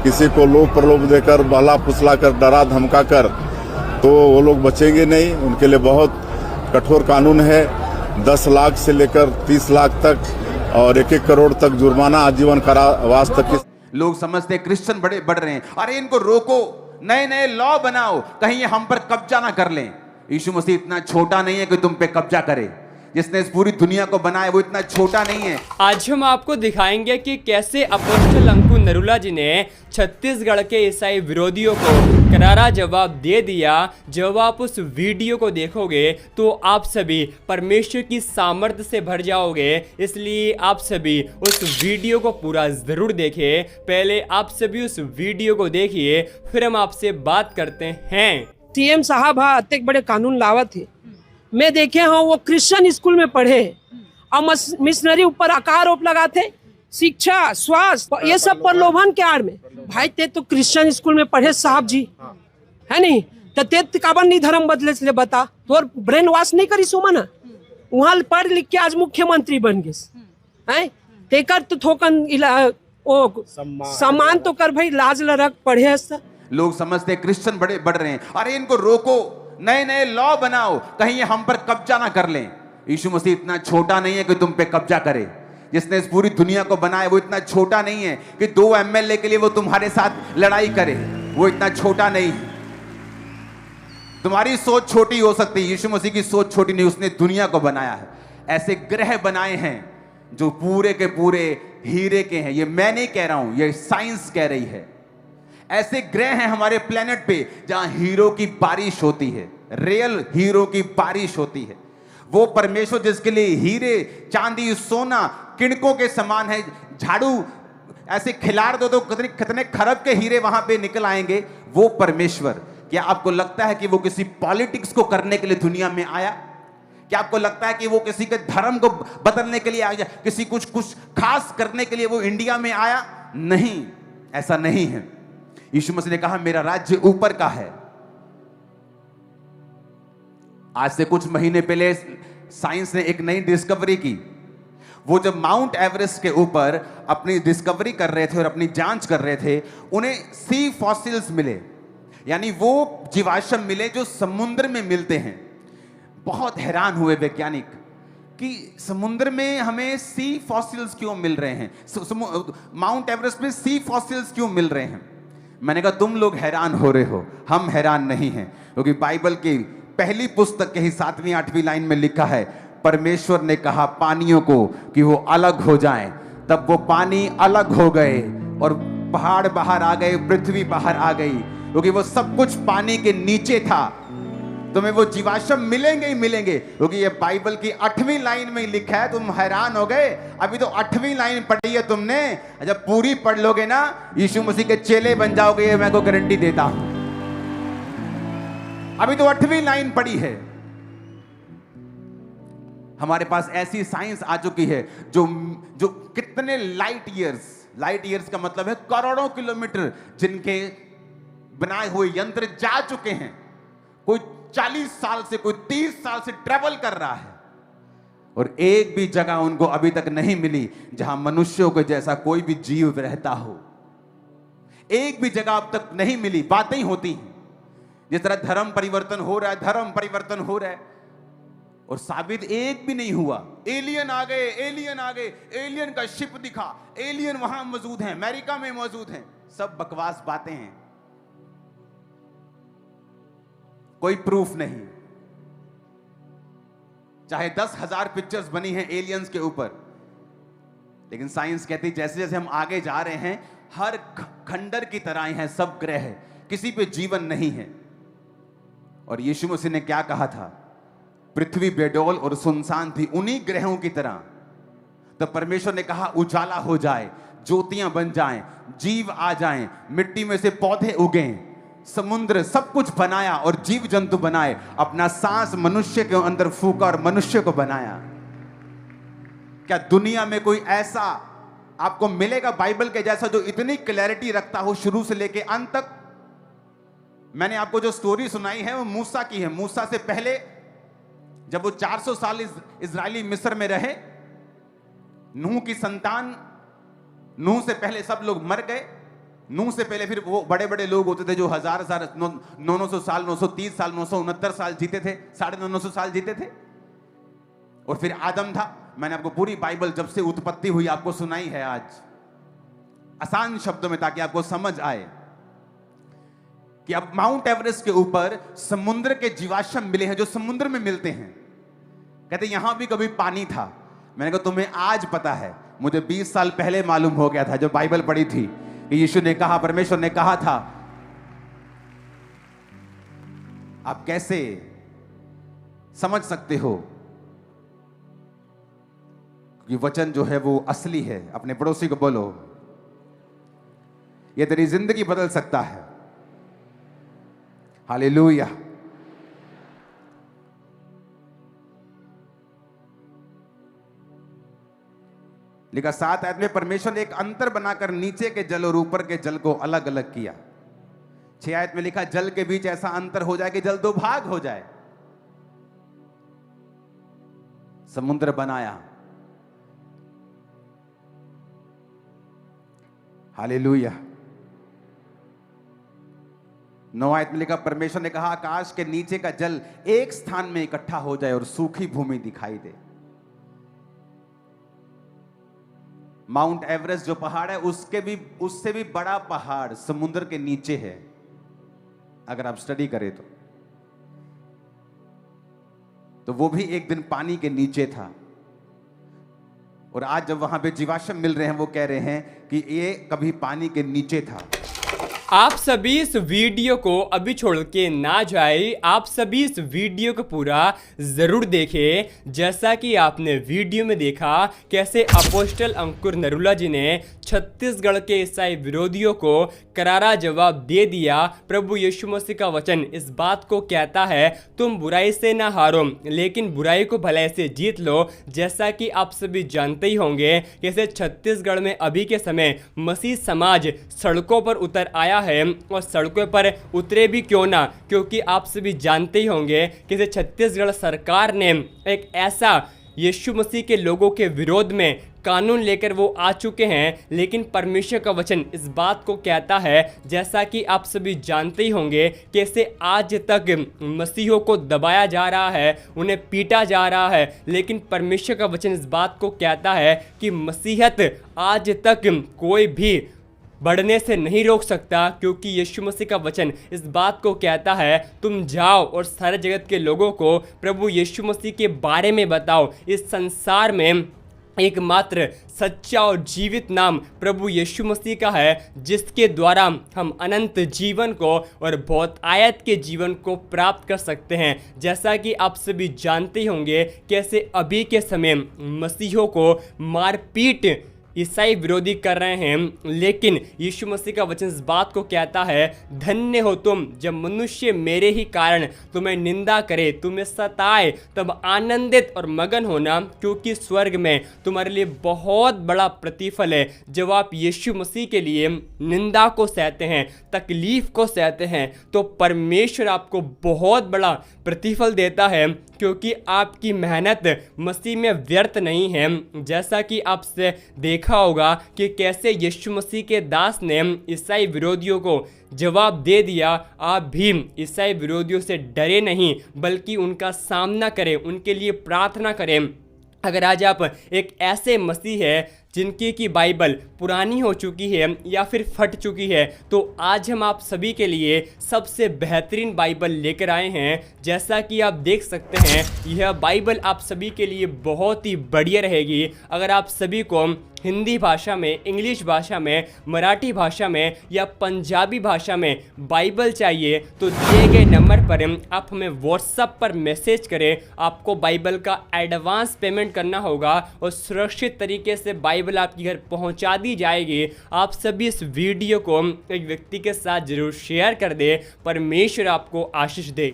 किसी को लोभ प्रलोभ देकर बहला फुसला कर डरा धमका कर, तो वो लोग बचेंगे नहीं। उनके लिए बहुत कठोर कानून है, 10 लाख से लेकर 30 लाख तक और 1-1 करोड़ तक जुर्माना, आजीवन कारावास तक की। लोग समझते हैं क्रिश्चियन बड़े बढ़ रहे हैं, अरे इनको रोको, नए नए लॉ बनाओ, कहीं ये हम पर कब्जा ना कर लें। यीशु मसीह इतना छोटा नहीं है कि तुम पे कब्जा करे। जिसने इस पूरी दुनिया को बनाया वो इतना छोटा नहीं है। आज हम आपको दिखाएंगे कि कैसे अपोस्टल अंकुर नरूला जी ने छत्तीसगढ़ के ईसाई विरोधियों को करारा जवाब दे दिया। जब आप उस वीडियो को देखोगे तो आप सभी परमेश्वर की सामर्थ्य से भर जाओगे, इसलिए आप सभी उस वीडियो को पूरा जरूर देखें। पहले आप सभी उस वीडियो को देखिए, फिर हम आपसे बात करते हैं। सीएम साहब हा अत्ते बड़े कानून लावत थे। मैं देखे हाँ वो क्रिश्चियन स्कूल में पढ़े और मिशनरी ऊपर आरोप लगाते, शिक्षा स्वास्थ्य ये सब प्रलोभन के आड़ में। भाई ते तो क्रिश्चियन स्कूल में पढ़े साहब जी, है नहीं? तो ते काबर नहीं धर्म बदले से बता, तो ब्रेन वॉश नहीं करी सुमन, वहाँ पढ़ लिख के आज मुख्यमंत्री बन गए हैं। तेकर तो थोकन ओ सम्मान तो कर भाई, लाज लरक पढ़े। लोग समझते हैं क्रिश्चियन बड़े बढ़ रहे हैं, अरे इनको रोको, नए नए लॉ बनाओ, कहीं ये हम पर कब्जा ना कर लें। यीशु मसीह इतना छोटा नहीं है कि तुम पे कब्जा करे। जिसने इस पूरी दुनिया को बनाया वो इतना छोटा नहीं है कि 2 एमएलए के लिए वो तुम्हारे साथ लड़ाई करे। वो इतना छोटा नहीं है। तुम्हारी सोच छोटी हो सकती है, यीशु मसीह की सोच छोटी नहीं। उसने दुनिया को बनाया है, ऐसे ग्रह बनाए हैं जो पूरे के पूरे हीरे के हैं। ये मैं नहीं कह रहा हूं, ये साइंस कह रही है। ऐसे ग्रह हैं हमारे प्लेनेट पे जहां हीरो की बारिश होती है, रियल हीरो की बारिश होती है। वो परमेश्वर जिसके लिए हीरे चांदी सोना किणकों के समान है, झाड़ू ऐसे खिलाड़ दो तो कितने खरब के हीरे वहां पे निकल आएंगे। वो परमेश्वर, क्या आपको लगता है कि वो किसी पॉलिटिक्स को करने के लिए दुनिया में आया? क्या आपको लगता है कि वो किसी के धर्म को बदलने के लिए आया, किसी कुछ खास करने के लिए वो इंडिया में आया? नहीं, ऐसा नहीं है। यीशु मसीह ने कहा मेरा राज्य ऊपर का है। आज से कुछ महीने पहले साइंस ने एक नई डिस्कवरी की। वो जब माउंट एवरेस्ट के ऊपर अपनी डिस्कवरी कर रहे थे और अपनी जांच कर रहे थे, उन्हें सी फॉसिल्स मिले, यानी वो जीवाश्म मिले जो समुद्र में मिलते हैं। बहुत हैरान हुए वैज्ञानिक कि समुद्र में हमें सी फॉसिल्स क्यों मिल रहे हैं, माउंट एवरेस्ट में सी फॉसिल्स क्यों मिल रहे हैं। मैंने कहा तुम लोग हैरान हो रहे हो, हम हैरान नहीं हैं, क्योंकि बाइबल की पहली पुस्तक के ही 7वीं 8वीं लाइन में लिखा है, परमेश्वर ने कहा पानियों को कि वो अलग हो जाएं, तब वो पानी अलग हो गए और पहाड़ बाहर आ गए, पृथ्वी बाहर आ गई, क्योंकि वो सब कुछ पानी के नीचे था। तुम्हें वो जीवाश्म मिलेंगे ही मिलेंगे, क्योंकि ये बाइबल की 8वीं लाइन में लिखा है। तुम हैरान हो गए, अभी तो 8वीं लाइन पढ़ी है तुमने, जब पूरी पढ़ लोगे ना यीशु मसीह के चेले बन जाओगे, ये मैं को गारंटी देता हूं। अभी तो 8वीं लाइन पढ़ी है। हमारे पास ऐसी साइंस आ चुकी है जो कितने लाइट ईयर्स का मतलब है करोड़ों किलोमीटर, जिनके बनाए हुए यंत्र जा चुके हैं। कोई 40 साल से, कोई 30 साल से ट्रेवल कर रहा है और एक भी जगह उनको अभी तक नहीं मिली जहां मनुष्यों के जैसा कोई भी जीव रहता हो। एक भी जगह अब तक नहीं मिली। बातें ही होती हैं जिस तरह धर्म परिवर्तन हो रहा है, और साबित एक भी नहीं हुआ। एलियन आ गए, एलियन का शिप दिखा, एलियन वहां मौजूद हैं, अमेरिका में मौजूद हैं। सब बकवास बातें हैं, कोई प्रूफ नहीं। चाहे 10,000 पिक्चर्स बनी हैं एलियंस के ऊपर, लेकिन साइंस कहती है जैसे जैसे हम आगे जा रहे हैं, हर खंडर की तरह हैं सब ग्रह, किसी पे जीवन नहीं है। और यीशु मसीह ने क्या कहा था, पृथ्वी बेडौल और सुनसान थी उन्हीं ग्रहों की तरह। तो परमेश्वर ने कहा उजाला हो जाए, ज्योतियां बन जाएं, जीव आ जाएं, मिट्टी में से पौधे उगें, समुद्र, सब कुछ बनाया और जीव जंतु बनाए। अपना सांस मनुष्य के अंदर फूका और मनुष्य को बनाया। क्या दुनिया में कोई ऐसा आपको मिलेगा बाइबल के जैसा जो इतनी क्लैरिटी रखता हो शुरू से लेके अंत तक? मैंने आपको जो स्टोरी सुनाई है वो मूसा की है। मूसा से पहले जब वो 400 साल इजरायली मिस्र में रहे, नूह की संतान, नूह से पहले सब लोग मर गए, नूह से पहले फिर वो बड़े बड़े लोग होते थे जो 900 साल, 930 साल, 969 साल जीते थे, 950 साल जीते थे। और फिर आदम था। मैंने आपको पूरी बाइबल जब से उत्पत्ति हुई आपको सुनाई है आज आसान शब्दों में, ताकि आपको समझ आए कि अब माउंट एवरेस्ट के ऊपर समुद्र के जीवाश्म मिले हैं जो समुद्र में मिलते हैं। कहते यहां भी कभी पानी था। मैंने कहा तुम्हें आज पता है, मुझे 20 साल पहले मालूम हो गया था जब बाइबल पढ़ी थी कि यीशु ने कहा, परमेश्वर ने कहा था। आप कैसे समझ सकते हो कि वचन जो है वो असली है? अपने पड़ोसी को बोलो, ये तेरी जिंदगी बदल सकता है। हालेलुया। लिखा 7 आयत में, परमेश्वर ने एक अंतर बनाकर नीचे के जल और ऊपर के जल को अलग अलग किया। 6 आयत में लिखा, जल के बीच ऐसा अंतर हो जाए कि जल 2 भाग हो जाए। समुद्र बनाया। हालेलुया। 9 आयत में लिखा, परमेश्वर ने कहा आकाश के नीचे का जल एक स्थान में इकट्ठा हो जाए और सूखी भूमि दिखाई दे। माउंट एवरेस्ट जो पहाड़ है उससे भी बड़ा पहाड़ समुद्र के नीचे है, अगर आप स्टडी करें तो वो भी एक दिन पानी के नीचे था। और आज जब वहां पे जीवाश्म मिल रहे हैं, वो कह रहे हैं कि ये कभी पानी के नीचे था। आप सभी इस वीडियो को अभी छोड़ के ना जाए, आप सभी इस वीडियो को पूरा जरूर देखें। जैसा कि आपने वीडियो में देखा कैसे अपोस्टल अंकुर नरूला जी ने छत्तीसगढ़ के ईसाई विरोधियों को करारा जवाब दे दिया। प्रभु यीशु मसीह का वचन इस बात को कहता है, तुम बुराई से ना हारो लेकिन बुराई को भलाई से जीत लो। जैसा कि आप सभी जानते ही होंगे कैसे छत्तीसगढ़ में अभी के समय मसीह समाज सड़कों पर उतर आया है। और सड़कों पर उतरे भी क्यों ना, क्योंकि आप सभी जानते ही होंगे कि छत्तीसगढ़ सरकार ने एक ऐसा यीशु मसीह के लोगों के विरोध में कानून लेकर वो आ चुके हैं। लेकिन परमेश्वर का वचन इस बात को कहता है, जैसा कि आप सभी जानते ही होंगे कैसे आज तक मसीहों को दबाया जा रहा है, उन्हें पीटा जा रहा है। लेकिन परमेश्वर का वचन इस बात को कहता है कि मसीहत आज तक कोई भी बढ़ने से नहीं रोक सकता, क्योंकि यीशु मसीह का वचन इस बात को कहता है, तुम जाओ और सारे जगत के लोगों को प्रभु यीशु मसीह के बारे में बताओ। इस संसार में एकमात्र सच्चा और जीवित नाम प्रभु यीशु मसीह का है, जिसके द्वारा हम अनंत जीवन को और बहुत आयत के जीवन को प्राप्त कर सकते हैं। जैसा कि आप सभी जानते ही होंगे कैसे अभी के समय मसीहों को मारपीट ईसाई विरोधी कर रहे हैं। लेकिन यीशु मसीह का वचन इस बात को कहता है, धन्य हो तुम जब मनुष्य मेरे ही कारण तुम्हें निंदा करे, तुम्हें सताए, तब आनंदित और मगन होना, क्योंकि स्वर्ग में तुम्हारे लिए बहुत बड़ा प्रतिफल है। जब आप यीशु मसीह के लिए निंदा को सहते हैं, तकलीफ को सहते हैं, तो परमेश्वर आपको बहुत बड़ा प्रतिफल देता है, क्योंकि आपकी मेहनत मसीह में व्यर्थ नहीं है। जैसा कि आपसे देखा होगा कि कैसे यीशु मसीह के दास ने ईसाई विरोधियों को जवाब दे दिया। आप भी ईसाई विरोधियों से डरे नहीं, बल्कि उनका सामना करें, उनके लिए प्रार्थना करें। अगर आज आप एक ऐसे मसीह है जिनकी की बाइबल पुरानी हो चुकी है या फिर फट चुकी है, तो आज हम आप सभी के लिए सबसे बेहतरीन बाइबल लेकर आए हैं। जैसा कि आप देख सकते हैं, यह बाइबल आप सभी के लिए बहुत ही बढ़िया रहेगी। अगर आप सभी को हिंदी भाषा में, इंग्लिश भाषा में, मराठी भाषा में या पंजाबी भाषा में बाइबल चाहिए तो दिए गए नंबर पर आप हमें व्हाट्सएप पर मैसेज करें। आपको बाइबल का एडवांस पेमेंट करना होगा और सुरक्षित तरीके से बाइबल आपके घर पहुंचा दी जाएगी। आप सभी इस वीडियो को एक व्यक्ति के साथ जरूर शेयर कर दें। परमेश्वर आपको आशीष दे।